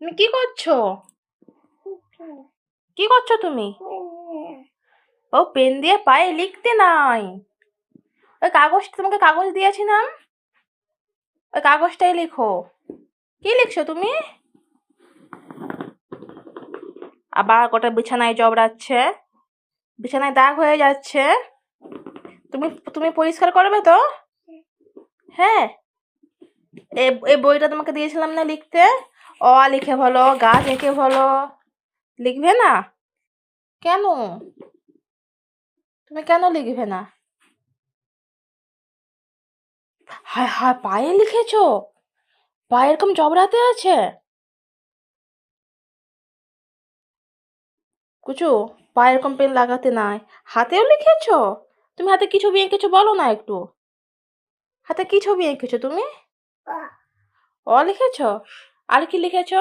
তুমি কি করছো? কি করছো তুমি? ও পেন দিয়ে পায়ে লিখতে নাই। ওই তোমাকে কাগজ দিয়েছিলাম, ওই কাগজটাই লিখো। কি লিখছো তুমি? আবার গোটা বিছানায় জবড়াচ্ছে, বিছানায় দাগ হয়ে যাচ্ছে। তুমি তুমি পরিষ্কার করবে তো? হ্যাঁ। এই বইটা তোমাকে দিয়েছিলাম না লিখতে? অ আ লিখে বলো, গাছ এঁকে বলো, লিখবে না? কেন? তুমি কেন লিখবে না? হায় হায়, পায়ে লিখেছো? পায়ে এরকম জবড়াতে আছে? কুচু, পায়ে এরকম পেন লাগাতে নাই। হাতেও লিখেছো? তুমি হাতে কি ছবি এঁকেছো বলো না একটু। হাতে কি ছবি এঁকেছো তুমি? অ লিখেছো? আর কি লিখেছো?